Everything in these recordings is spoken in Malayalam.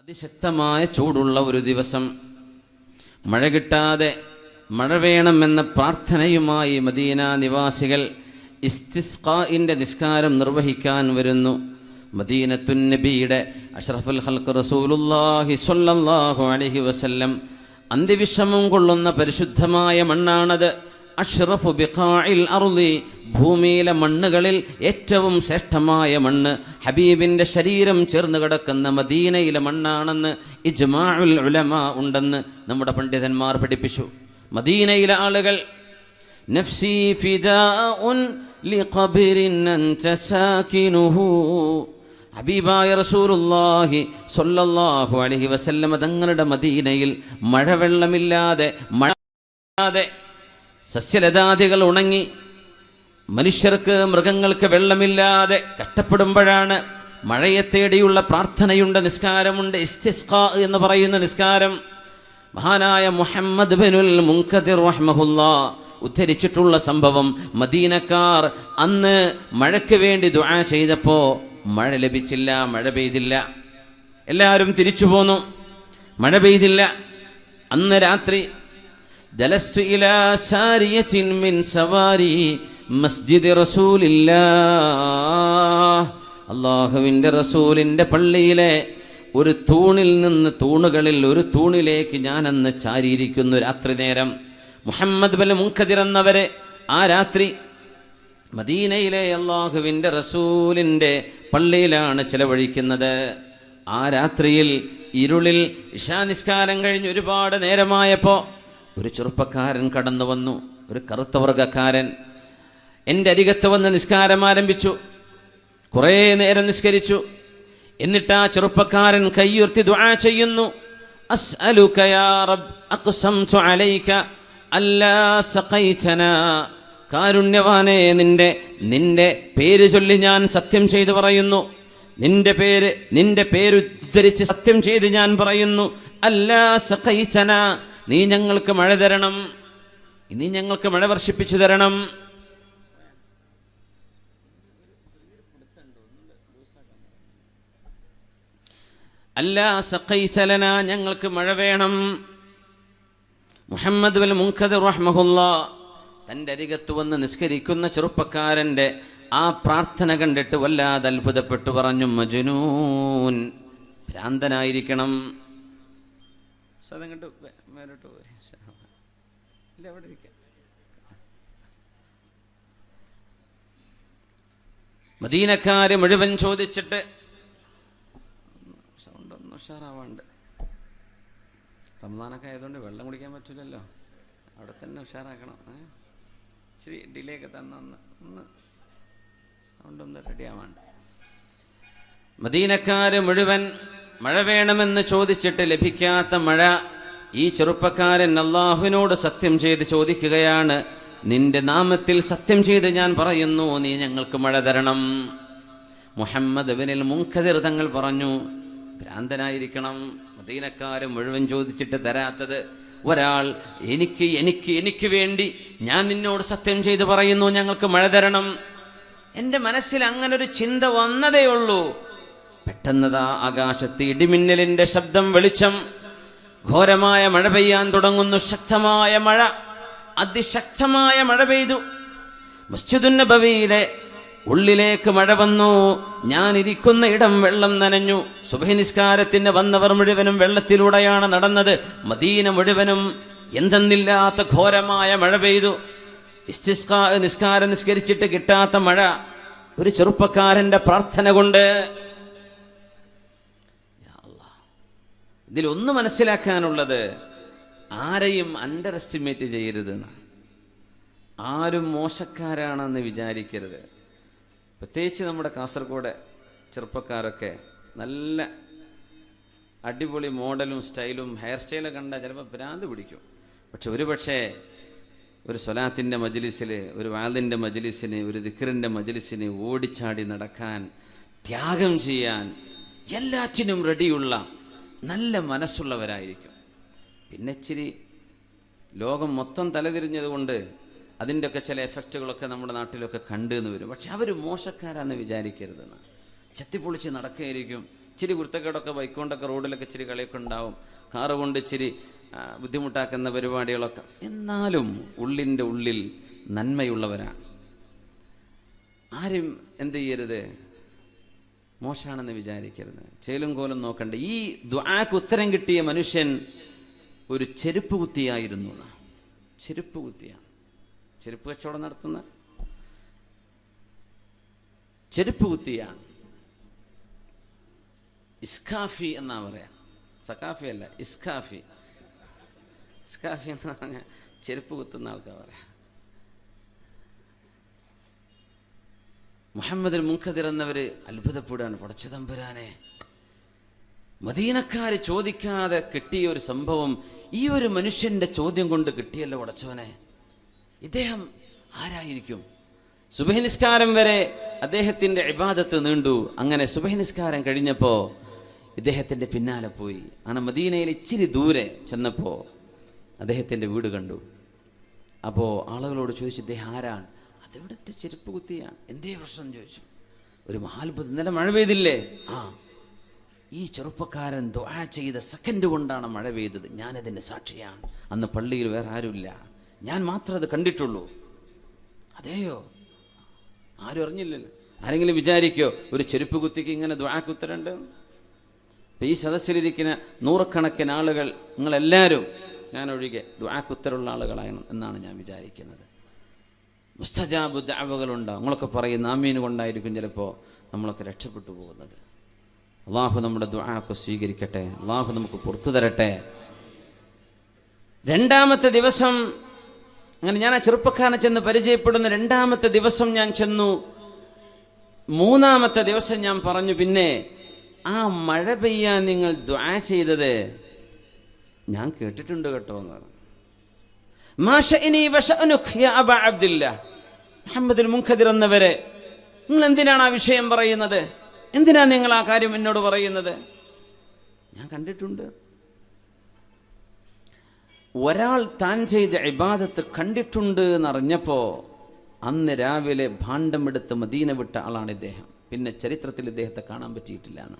അതിശക്തമായ ചൂടുള്ള ഒരു ദിവസം, മഴ കിട്ടാതെ മഴ വേണമെന്ന പ്രാർത്ഥനയുമായി മദീന നിവാസികൾ ഇസ്തിസ്ഖാഇന്റെ നിസ്കാരം നിർവഹിക്കാൻ വരുന്നു. മദീനത്തുൻ നബിയുടെ അഷ്റഫുൽ ഖൽഖ് റസൂലുള്ളാഹി സ്വല്ലല്ലാഹു അലൈഹി വസല്ലം അന്ത്യവിശ്രമം കൊള്ളുന്ന പരിശുദ്ധമായ മണ്ണാണത്. അഷ്റഫു ബിഖാഇൽ അർളി, ഭൂമിയിലെ മണ്ണുകളിൽ ഏറ്റവും ശ്രേഷ്ഠമായ മണ്ണ് ഹബീബിൻ്റെ ശരീരം ചേർന്ന് കിടക്കുന്ന മദീനയിലെ മണ്ണാണെന്ന് ഇജ്മാഉൽ ഉലമാ ഉണ്ടെന്ന് നമ്മുടെ പണ്ഡിതന്മാർ പഠിപ്പിച്ചു. മദീനയിലെ ആളുകൾ നഫ്സി ഫിദാഉൻ ലിഖബ്രിൻ അൻത സാകിനുഹു, ഹബീബായ റസൂലുള്ളാഹി സ്വല്ലല്ലാഹു അലൈഹി വസല്ലം തങ്ങളുടെ മദീനയിൽ മഴവെള്ളമില്ലാതെ സസ്യലതാദികൾ ഉണങ്ങി മനുഷ്യർക്ക് മൃഗങ്ങൾക്ക് വെള്ളമില്ലാതെ കഷ്ടപ്പെടുമ്പോഴാണ് മഴയെ തേടിയുള്ള പ്രാർത്ഥനയുണ്ട്, നിസ്കാരമുണ്ട്. ഇസ്തിസ്ഖാ എന്ന് പറയുന്ന നിസ്കാരം മഹാനായ മുഹമ്മദ് ബിനുൽ മുൻകദിർ റഹ്മഹുല്ലാഹ് ഉദ്ധരിച്ചിട്ടുള്ള സംഭവം. മദീനക്കാർ അന്ന് മഴയ്ക്ക് വേണ്ടി ദുആ ചെയ്തപ്പോൾ മഴ ലഭിച്ചില്ല, മഴ പെയ്തില്ല. എല്ലാവരും തിരിച്ചു പോന്നു, മഴ പെയ്തില്ല. അന്ന് രാത്രി ജലസ്തു ഇലാ സാരിയത്തിൻ മിൻ സവാരി മസ്ജിദ് റസൂലില്ലാഹ്, അല്ലാഹുവിൻ്റെ റസൂലിൻ്റെ പള്ളിയിലെ ഒരു തൂണിൽ നിന്ന്, തൂണുകളിൽ ഒരു തൂണിലേക്ക് ഞാൻ അന്ന് ചാരിയിരിക്കുന്നു രാത്രി നേരം. മുഹമ്മദ് ബിൻ മുൻകദിർ എന്നവരെ ആ രാത്രി മദീനയിലെ അല്ലാഹുവിൻ്റെ റസൂലിൻ്റെ പള്ളിയിലാണ് ചിലവഴിക്കുന്നത്. ആ രാത്രിയിൽ ഇരുളിൽ ഇശാ നിസ്കാരം കഴിഞ്ഞ് ഒരുപാട് നേരമായപ്പോൾ ഒരു ചെറുപ്പക്കാരൻ കടന്നു വന്നു, ഒരു കറുത്ത വർഗ്ഗക്കാരൻ. എൻ്റെ അരികത്ത് വന്ന് നിസ്കാരം ആരംഭിച്ചു. കുറേ നേരം നിസ്കരിച്ചു. എന്നിട്ട് ആ ചെറുപ്പക്കാരൻ കൈയുയർത്തി ദുആ ചെയ്യുന്നു. അസ്അലുക യാ റബ്ബ് അഖ്സംതു അലൈക അല്ലാ സഖൈതനാ, കാരുണ്യവാനേ, നിന്റെ പേര് ചൊല്ലി ഞാൻ സത്യം ചെയ്തു പറയുന്നു, നിന്റെ പേര് ഉദ്ധരിച്ച് സത്യം ചെയ്ത് ഞാൻ പറയുന്നു, അല്ലാ സഖൈതനാ, നീ ഞങ്ങൾക്ക് മഴ തരണം, നീ ഞങ്ങൾക്ക് മഴ വർഷിപ്പിച്ചു തരണം. അല്ലാ സഖൈതലനാ, ഞങ്ങൾക്ക് മഴ വേണം. മുഹമ്മദ് ബിൻ മുൻകദിർ റഹ്മഹുല്ലാഹ് തൻ്റെ അരികത്ത് വന്ന് നിസ്കരിക്കുന്ന ചെറുപ്പക്കാരൻ്റെ ആ പ്രാർത്ഥന കണ്ടിട്ട് വല്ലാതെ അത്ഭുതപ്പെട്ടു പറഞ്ഞു, മജ്നൂൻ, ഭ്രാന്തനായിരിക്കണം. മദീനക്കാര് മുഴുവൻ ചോദിച്ചിട്ട് സൗണ്ടൊന്നും ഉഷാറാവാണ്ട്, റമദാനൊക്കെ ആയതുകൊണ്ട് വെള്ളം കുടിക്കാൻ പറ്റില്ലല്ലോ, അവിടെ തന്നെ ഉഷാറാക്കണം. ഇച്ചിരി ഡിലേ ഒക്കെ തന്നൊന്ന് സൗണ്ടൊന്ന് റെഡി ആവാണ്ട്. മദീനക്കാര് മുഴുവൻ മഴ വേണമെന്ന് ചോദിച്ചിട്ട് ലഭിക്കാത്ത മഴ ഈ ചെറുപ്പക്കാരൻ അല്ലാഹുവിനോട് സത്യം ചെയ്ത് ചോദിക്കുകയാണ്, നിന്റെ നാമത്തിൽ സത്യം ചെയ്ത് ഞാൻ പറയുന്നു, നീ ഞങ്ങൾക്ക് മഴ തരണം. മുഹമ്മദ് ബിനുൽ മുൻകദിർ തങ്ങൾ പറഞ്ഞു, ഭ്രാന്തനായിരിക്കണം. മദീനക്കാര് മുഴുവൻ ചോദിച്ചിട്ട് തരാത്തത് ഒരാൾ എനിക്ക് വേണ്ടി ഞാൻ നിന്നോട് സത്യം ചെയ്ത് പറയുന്നു, ഞങ്ങൾക്ക് മഴ തരണം. എൻ്റെ മനസ്സിൽ അങ്ങനൊരു ചിന്ത വന്നതേ ഉള്ളൂ. പെട്ടെന്നതാ ആകാശത്ത് ഇടിമിന്നലിന്റെ ശബ്ദം, വെളിച്ചം, ഘോരമായ മഴ പെയ്യാൻ തുടങ്ങുന്നു. ശക്തമായ മഴ, അതിശക്തമായ മഴ പെയ്തു. മസ്ജിദുൻ നബവിയുടെ ഉള്ളിലേക്ക് മഴ വന്നു. ഞാൻ ഇരിക്കുന്ന ഇടം വെള്ളം നനഞ്ഞു. സുബ്ഹി നിസ്കാരത്തിന് വന്നവർ മുഴുവനും വെള്ളത്തിലൂടെയാണ് നടന്നത്. മദീന മുഴുവനും എന്തെന്നില്ലാത്ത ഘോരമായ മഴ പെയ്തു. ഇസ്തിസ്ഖാ നിസ്കാരം നിസ്കരിച്ചിട്ട് കിട്ടാത്ത മഴ ഒരു ചെറുപ്പക്കാരന്റെ പ്രാർത്ഥന കൊണ്ട്. ഇതിലൊന്ന് മനസ്സിലാക്കാനുള്ളത്, ആരെയും അണ്ടർ എസ്റ്റിമേറ്റ് ചെയ്യരുത്, ആരും മോശക്കാരാണെന്ന് വിചാരിക്കരുത്. പ്രത്യേകിച്ച് നമ്മുടെ കാസർഗോഡ് ചെറുപ്പക്കാരൊക്കെ നല്ല അടിപൊളി മോഡലും സ്റ്റൈലും ഹെയർ സ്റ്റൈലും കണ്ടാൽ ചിലപ്പോൾ ഭ്രാന്ത് പിടിക്കും. പക്ഷെ ഒരു സ്വലാത്തിൻ്റെ മജ്ലിസിൽ, ഒരു വാദിൻ്റെ മജ്ലിസിന്, ഒരു ദിക്റിൻ്റെ മജ്ലിസിന് ഓടിച്ചാടി നടക്കാൻ, ത്യാഗം ചെയ്യാൻ എല്ലാറ്റിനും റെഡിയുള്ള നല്ല മനസ്സുള്ളവരായിരിക്കും. പിന്നെ ഇച്ചിരി ലോകം മൊത്തം തലതിരിഞ്ഞതുകൊണ്ട് അതിൻ്റെയൊക്കെ ചില എഫക്റ്റുകളൊക്കെ നമ്മുടെ നാട്ടിലൊക്കെ കണ്ടെന്ന് വരും. പക്ഷെ അവർ മോശക്കാരാന്ന് വിചാരിക്കരുതെന്ന്. ചെത്തിപ്പൊളിച്ച് നടക്കുകയായിരിക്കും, ഇച്ചിരി കുരുത്തക്കേടൊക്കെ ബൈക്ക് കൊണ്ടൊക്കെ റോഡിലൊക്കെ ഇച്ചിരി കളിയൊക്കെ ഉണ്ടാവും, കാറ് കൊണ്ട് ഇച്ചിരി ബുദ്ധിമുട്ടാക്കുന്ന പരിപാടികളൊക്കെ, എന്നാലും ഉള്ളിൻ്റെ ഉള്ളിൽ നന്മയുള്ളവരാണ്. ആരും എന്ത് ചെയ്യരുത്, മോശമാണെന്ന് വിചാരിക്കരുത്, ചേലും കോലും നോക്കണ്ട. ഈ ദുആക്ക് ഉത്തരം കിട്ടിയ മനുഷ്യൻ ഒരു ചെരുപ്പ് കുത്തിയായിരുന്നു. ചെരുപ്പ് കുത്തിയാണ്, ചെരുപ്പ് കച്ചവടം നടത്തുന്ന ചെരുപ്പ് കുത്തിയാണ്. ഇസ്കാഫി എന്നാ പറയാ, സക്കാഫി അല്ല, ഇസ്കാഫി. ഇസ്കാഫി എന്ന് പറഞ്ഞാൽ ചെരുപ്പ് കുത്തുന്ന ആൾക്കാർ പറയാം. മുഹമ്മദ് മുൻകദിർ എന്നവർ അത്ഭുതപ്പെടുകയാണ്. പടച്ച തമ്പുരാനെ, മദീനക്കാര് ചോദിക്കാതെ കിട്ടിയ ഒരു സംഭവം ഈ ഒരു മനുഷ്യന്റെ ചോദ്യം കൊണ്ട് കിട്ടിയല്ലോ പടച്ചവനെ. ഇദ്ദേഹം ആരായിരിക്കും? സുബഹി നിസ്കാരം വരെ അദ്ദേഹത്തിന്റെ ഇബാദത്ത് നീണ്ടു. അങ്ങനെ സുബഹി നിസ്കാരം കഴിഞ്ഞപ്പോൾ ഇദ്ദേഹത്തിന്റെ പിന്നാലെ പോയി. അങ്ങനെ മദീനയിൽ ഇച്ചിരി ദൂരെ ചെന്നപ്പോൾ അദ്ദേഹത്തിന്റെ വീട് കണ്ടു. അപ്പോൾ ആളുകളോട് ചോദിച്ചു, ഇദ്ദേഹം ആരാണ്? അതിവിടുത്തെ ചെരുപ്പ് കുത്തിയാണ്. എന്തേ പ്രശ്നം ചോദിച്ചു. ഒരു മഹാത്ഭുതം, ഇന്നലെ മഴ പെയ്തില്ലേ? ഈ ചെറുപ്പക്കാരൻ ദുആ ചെയ്ത സെക്കൻഡ് കൊണ്ടാണ് മഴ പെയ്തത്, ഞാനതിൻ്റെ സാക്ഷിയാണ്. അന്ന് പള്ളിയിൽ വേറെ ആരുമില്ല, ഞാൻ മാത്രമേ അത് കണ്ടിട്ടുള്ളൂ. അതെയോ? ആരും അറിഞ്ഞില്ലല്ലോ. ആരെങ്കിലും വിചാരിക്കോ ഒരു ചെരുപ്പ് കുത്തിക്ക് ഇങ്ങനെ ദുആക്ക് ഉത്തരണ്ട്? ഈ സദസ്സിലിരിക്കുന്ന നൂറുകണക്കിന് ആളുകൾ, നിങ്ങളെല്ലാവരും ഞാനൊഴികെ ദുആക്ക് ഉത്തരമുള്ള ആളുകളാണ് എന്നാണ് ഞാൻ വിചാരിക്കുന്നത്. മുസ്തജാബ് ദഅവകളുണ്ടാവും. നമ്മളൊക്കെ പറയുന്ന ആമീൻ കൊണ്ടായിരിക്കും ചിലപ്പോൾ നമ്മളൊക്കെ രക്ഷപ്പെട്ടു പോകുന്നത്. അള്ളാഹു നമ്മുടെ ദുആക്ക് സ്വീകരിക്കട്ടെ, അള്ളാഹു നമുക്ക് പുറത്തു തരട്ടെ. രണ്ടാമത്തെ ദിവസം അങ്ങനെ ഞാൻ ആ ചെറുപ്പക്കാരനെ ചെന്ന് പരിചയപ്പെടുന്ന രണ്ടാമത്തെ ദിവസം ഞാൻ ചെന്നു. മൂന്നാമത്തെ ദിവസം ഞാൻ പറഞ്ഞു, പിന്നെ ആ മഴ പെയ്യാൻ നിങ്ങൾ ദുആ ചെയ്തത് ഞാൻ കേട്ടിട്ടുണ്ട് കേട്ടോ എന്ന് പറഞ്ഞു. മുഹമ്മദ് മുൻകദിർ എന്നവരെ, നിങ്ങൾ എന്തിനാണ് ആ വിഷയം പറയുന്നത്? എന്തിനാ നിങ്ങൾ ആ കാര്യം എന്നോട് പറയുന്നത്? ഞാൻ കണ്ടിട്ടുണ്ട്. ഒരാൾ താൻ ചെയ്ത ഇബാദത്ത് കണ്ടിട്ടുണ്ട് എന്നറിഞ്ഞപ്പോ അന്ന് രാവിലെ ഭാണ്ഡമെടുത്ത് മദീന വിട്ട ആളാണ് ഇദ്ദേഹം. പിന്നെ ചരിത്രത്തിൽ ഇദ്ദേഹത്തെ കാണാൻ പറ്റിയിട്ടില്ല എന്ന്.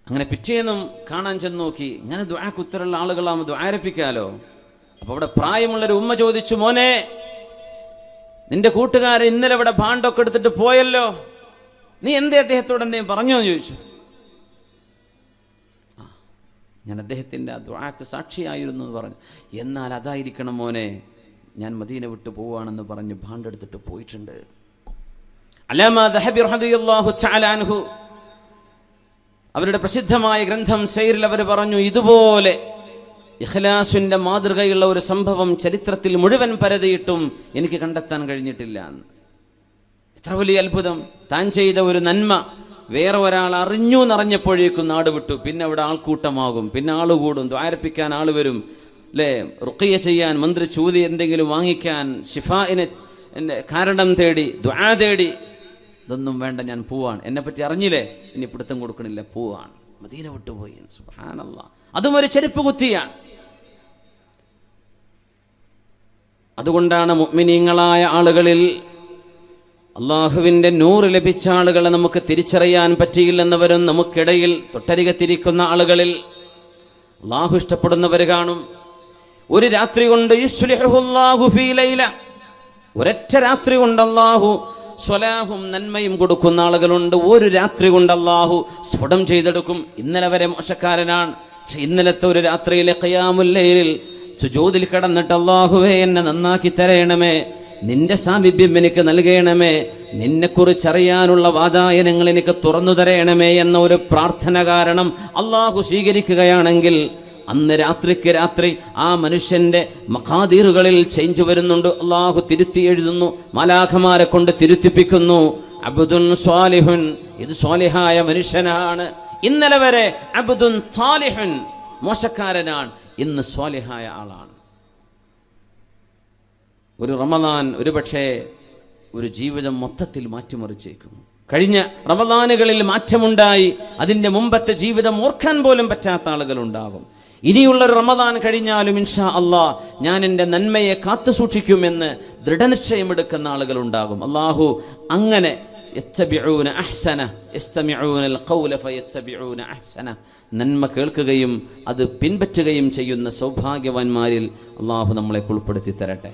അങ്ങനെ പിറ്റേന്നും കാണാൻ ചെന്ന് നോക്കി. ഇങ്ങനെ ദുആക്ക് ഉത്തരമുള്ള ആളുകളാകുമ്പോൾ ദുആ ആരംഭിക്കാലോ. അപ്പൊ അവിടെ പ്രായമുള്ളൊരു ഉമ്മ ചോദിച്ചു, മോനെ, നിന്റെ കൂട്ടുകാരൻ ഇന്നലെ ഇവിടെ ഭാണ്ഡൊക്കെ എടുത്തിട്ട് പോയല്ലോ, നീ എന്തേ അദ്ദേഹത്തോട് എന്തെങ്കിലും പറഞ്ഞോ എന്ന് ചോദിച്ചു. ഞാൻ അദ്ദേഹത്തിൻ്റെ ആ ദുആക്ക് സാക്ഷിയായിരുന്നു എന്ന് പറഞ്ഞു. എന്നാൽ അതായിരിക്കണം മോനെ, ഞാൻ മദീന വിട്ടു പോവുകയാണെന്ന് പറഞ്ഞ് ഭാണ്ഡെടുത്തിട്ട് പോയിട്ടുണ്ട്. അല്ലാമ ദഹബി റളിയല്ലാഹു തആല അൻഹു അവരുടെ പ്രസിദ്ധമായ ഗ്രന്ഥം സൈറിൽ അവർ പറഞ്ഞു, ഇതുപോലെ ഇഖ്ലാസിന്റെ മാതൃകയുള്ള ഒരു സംഭവം ചരിത്രത്തിൽ മുഴുവൻ പരതിയിട്ടും എനിക്ക് കണ്ടെത്താൻ കഴിഞ്ഞിട്ടില്ല എന്ന്. എത്ര വലിയ അത്ഭുതം! താൻ ചെയ്ത ഒരു നന്മ വേറെ ഒരാൾ അറിഞ്ഞു എന്നറിഞ്ഞപ്പോഴേക്കും നാട് വിട്ടു. പിന്നെ അവിടെ ആൾക്കൂട്ടമാകും, പിന്നെ ആൾ കൂടും, ദ്വാരപ്പിക്കാൻ ആൾ വരും, അല്ലേ, റുഖിയ ചെയ്യാൻ, മന്ത്രി ചൂതി എന്തെങ്കിലും വാങ്ങിക്കാൻ, ഷിഫാഇനെ കാരണം തേടി, ദുആ തേടി. ഇതൊന്നും വേണ്ട, ഞാൻ പോവാണ്, എന്നെപ്പറ്റി അറിഞ്ഞില്ലേ, ഇനി പിടുത്തം കൊടുക്കണില്ല, പോവാണ്, മദീന വിട്ടുപോയി. സുബ്ഹാനല്ലാഹ്. അതും ഒരു ചെരുപ്പ് കുത്തിയാണ്. അതുകൊണ്ടാണ് മുഅ്മിനീങ്ങളായ ആളുകളിൽ അള്ളാഹുവിൻ്റെ നൂറ് ലഭിച്ച ആളുകളെ നമുക്ക് തിരിച്ചറിയാൻ പറ്റിയില്ലെന്നവരും നമുക്കിടയിൽ തൊട്ടരികത്തിരിക്കുന്ന ആളുകളിൽ അള്ളാഹു ഇഷ്ടപ്പെടുന്നവർ കാണും. ഒരു രാത്രി കൊണ്ട് യുസ്ലിഹുല്ലാഹു ഫീ ലൈല, ഒരൊറ്റ രാത്രി കൊണ്ട് അള്ളാഹു സ്വലാഹും നന്മയും കൊടുക്കുന്ന ആളുകളുണ്ട്. ഒരു രാത്രി കൊണ്ട് അള്ളാഹു സ്ഫുടം ചെയ്തെടുക്കും. ഇന്നലെ വരെ മോശക്കാരനാണ്, പക്ഷെ ഇന്നലത്തെ ഒരു രാത്രിയിലെ ഖിയാമുൽ ലൈലിൽ സുജൂദിൽ കിടന്നിട്ട് അള്ളാഹുവേ എന്നെ നന്നാക്കി തരയണമേ, നിന്റെ സാമീപ്യം എനിക്ക് നൽകണമേ, നിന്നെക്കുറിച്ചറിയാനുള്ള വാതായനങ്ങൾ എനിക്ക് തുറന്നു തരയണമേ എന്ന ഒരു പ്രാർത്ഥന കാരണം അള്ളാഹു സ്വീകരിക്കുകയാണെങ്കിൽ അന്ന് രാത്രിക്ക് രാത്രി ആ മനുഷ്യന്റെ മഖാദീറുകളിൽ ചേഞ്ച് വരുന്നുണ്ട്. അള്ളാഹു തിരുത്തി എഴുതുന്നു, മാലാഖമാരെ കൊണ്ട് തിരുത്തിപ്പിക്കുന്നു. അബ്ദുൻ സ്വാലിഹുൻ, ഇത് സ്വാലിഹായ മനുഷ്യനാണ്. ഇന്നലെ വരെ അബ്ദുൻ സാലിഹുൻ, മോശക്കാരനാണ്, ഇന്ന് സ്വാലിഹായ ആളാണ്. ഒരു റമദാൻ ഒരുപക്ഷെ ഒരു ജീവിതം മൊത്തത്തിൽ മാറ്റിമറിച്ചേക്കും. കഴിഞ്ഞ റമദാനുകളിൽ മാറ്റമുണ്ടായി, അതിൻ്റെ മുമ്പത്തെ ജീവിതം ഓർക്കാൻ പോലും പറ്റാത്ത ആളുകളുണ്ടാകും. ഇനിയുള്ളൊരു റമദാൻ കഴിഞ്ഞാലും ഇൻഷാ അള്ളാഹ് ഞാൻ എൻ്റെ നന്മയെ കാത്തു സൂക്ഷിക്കുമെന്ന് ദൃഢനിശ്ചയമെടുക്കുന്ന ആളുകളുണ്ടാകും. അള്ളാഹു അങ്ങനെ യത്തബിഊന അഹ്സന യസ്തമിഊനൽ ഖൗല ഫയത്തബിഊന അഹ്സന. നന്മ കേൾക്കുകയും അത് പിൻപറ്റുകയും ചെയ്യുന്ന സൗഭാഗ്യവാന്മാരിൽ അള്ളാഹു നമ്മളെ ഉൾപ്പെടുത്തി തരട്ടെ.